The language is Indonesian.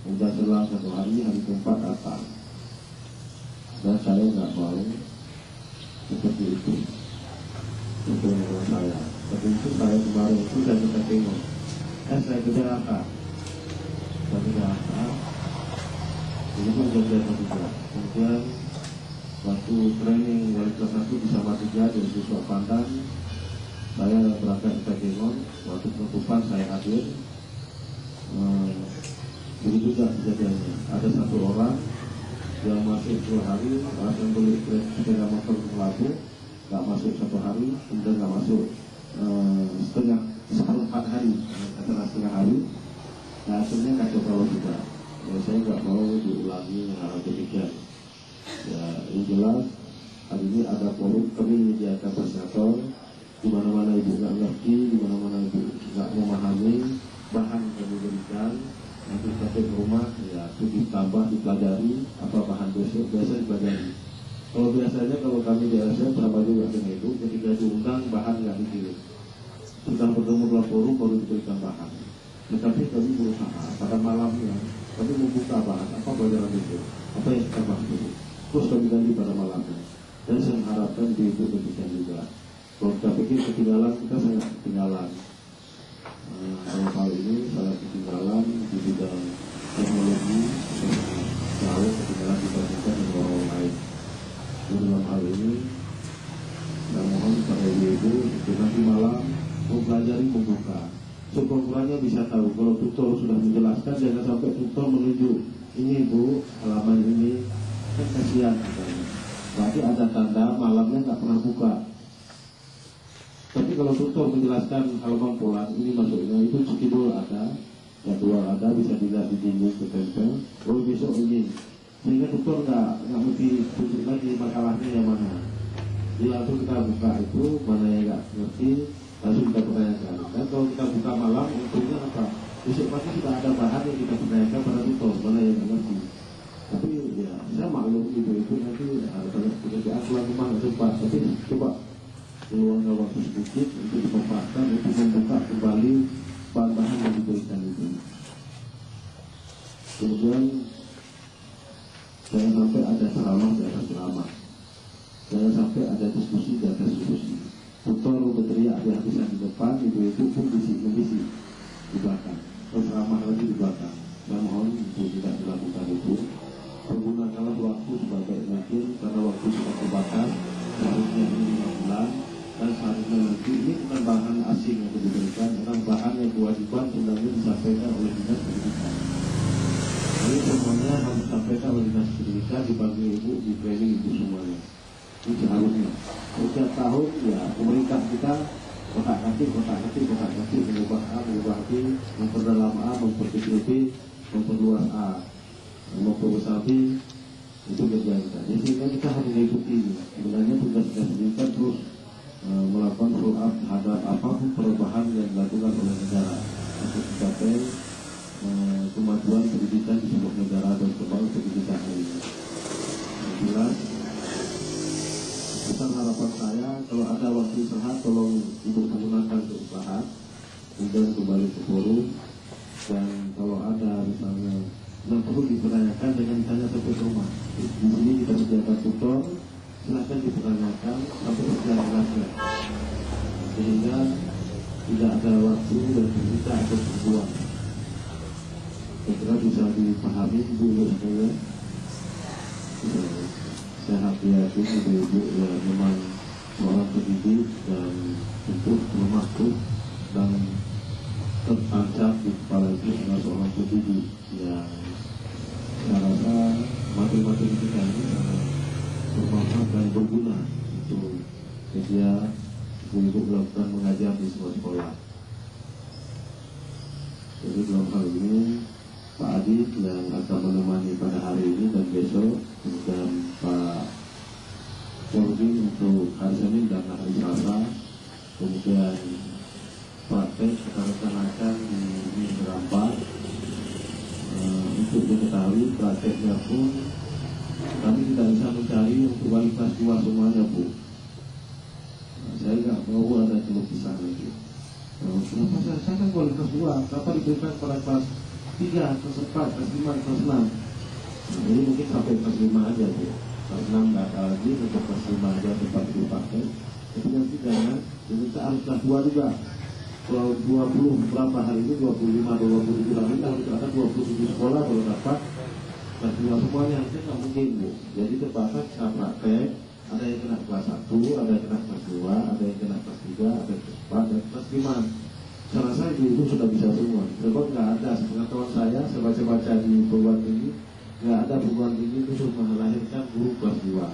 Udah selang 1 hari, hari keempat datang. Dan saya nggak mau seperti itu untuk menurut saya. Tapi itu saya kemarin itu saya kita tengok, saya ke Jakarta, ini pun kerja juga. Kemudian waktu training wali kelas 1 di Salatiga di Siswa Pandan, saya berangkat ke Tegengon. Waktu penutupan saya hadir. Begitu juga kejadiannya. Ada 1 orang yang masuk 2 hari, langsung beli sepeda motor ke Labu, nggak masuk 1 hari, kemudian nggak masuk seperempat hari, setelah setengah hari. Nah, hasilnya kacau balau juga. Ya, saya nggak mau diulangi hal demikian. Ya, yang jelas hari ini ada forum kami menyediakan vaksinator. Di mana-mana ibu nggak ngerti, di mana-mana ibu nggak memahami, bahan kami berikan. Nanti sampai ke rumah, ya itu ditambah, dipelajari apa bahan biasa dipelajari. Kalau biasanya kalau kami di RSM berapa juga dengan itu, ketika diundang bahan nggak dikirim. Sudah bertemu dalam forum baru diberikan bahan. Tetapi kami berusaha pada malamnya kami membuka bahan apa pelajaran itu, apa yang kita bahas itu. Terus kami ganti pada malamnya. Dan saya mengharapkan di itu demikian juga. Kalau kita pikir ketinggalan, kita sangat ketinggalan. Dalam hal ini sangat ketinggalan di bidang teknologi, jauh ketinggalan dibandingkan dengan orang lain. Dalam hal ini saya mohon kepada ibu nanti malam mempelajari, membuka. Sekurang-kurangnya bisa tahu kalau tutor sudah menjelaskan, jangan sampai tutor menunjuk ini bu halaman ini kan kasihan katanya. Berarti ada tanda malamnya nggak pernah buka. Tapi kalau tutor menjelaskan halaman pola ini masuknya itu skidul ada, jadwal ada, bisa dilihat di dinding ketempel. Oh besok ini, sehingga tutor nggak mesti tunjuk lagi makalahnya yang mana. Jadi langsung kita buka itu mana yang nggak ngerti, langsung kita pertanyakan. Dan kalau kita buka malam, untungnya apa? Besok pasti kita ada bahan yang kita pertanyakan pada tutor mana yang nggak ngerti. Tapi ya saya maklum itu nanti ada banyak pekerjaan pulang rumah nggak sempat. Tapi coba meluangkan waktu sedikit untuk dimanfaatkan untuk membuka kembali bahan-bahan yang diberikan itu. Kemudian jangan sampai ada ceramah di atas ceramah, jangan sampai ada diskusi di atas diskusi. Tutor berteriak habis-habisan di depan, itu pun bisik-bisik di belakang, ceramah lagi di belakang. Saya mohon untuk tidak dilakukan itu. Pergunakanlah waktu sebagai mungkin karena waktu sudah terbatas. Seharusnya ini 5 bulan. Dan seharusnya nanti ini bukan bahan asing yang diberikan, karena bahan yang kewajiban sebenarnya disampaikan oleh Dinas Pendidikan. Jadi semuanya harus disampaikan oleh Dinas Pendidikan, dipanggil ibu, di training ibu semuanya. Ini seharusnya. Setiap tahun ya pemerintah kita kotak-katik, mengubah A, mengubah B, memperdalam A, memperkecil B, memperluas A, memperbesar B, itu kerjaan kita. Jadi sehingga kita harus mengikuti. Sebenarnya tugas Dinas Pendidikan terus melakukan follow up terhadap apapun perubahan yang dilakukan oleh negara untuk mencapai kemajuan pendidikan di sebuah negara dan kembang pendidikan ini. Jelas, besar harapan saya kalau ada waktu istirahat tolong ibu menggunakan untuk istirahat, kemudian kembali ke forum, dan kalau ada misalnya yang perlu dipertanyakan dengan tanya sampai ke rumah. Di sini kita sediakan tutor. Silahkan dipertanyakan sampai berjalan-jalan sehingga tidak ada waktu dan kita akan berbuang. Saya kira bisa dipahami dulu sekalian. Saya yakin ibu-ibu ya memang seorang pendidik dan untuk bermaksud dan tertancap di kepala itu adalah seorang pendidik yang saya rasa materi-materi kita ini sangat bermanfaat dan berguna untuk media ibu-ibu melakukan mengajar di sebuah sekolah. Jadi dalam hal ini Pak Adit yang akan menemani pada hari ini dan besok, kemudian Pak Jordi untuk hari Senin dan hari Selasa, kemudian praktek kita rencanakan di minggu keempat. Untuk diketahui prakteknya pun kami tidak bisa mencari untuk wali kelas 2 semuanya bu. Saya nggak mau ada celup pisah lagi. Kenapa saya kan wali kelas 2, kenapa diberikan pada kelas 3, kelas 4, kelas 5, kelas 6. Nah, ini mungkin sampai kelas 5 aja ya. Kelas 6 nggak ada lagi, untuk kelas 5 aja tempat dipakai. Tapi nanti jangan, kita harus kelas 2 juga. Kalau 20 berapa hari ini, 25 atau 27 hari ini harus ada 27 sekolah kalau dapat kelas 2 semuanya. Itu nggak mungkin Bu. Jadi terbatas cara praktek. Ada yang kena kelas 1, ada yang kena kelas 2, ada yang kena kelas 3, ada yang kelas 4, dan kelas 5. Saya rasa itu sudah bisa semua. Sebab nggak ada, sepengetahuan saya baca-baca di perguruan tinggi, nggak ada perguruan tinggi itu sudah melahirkan guru kelas 2.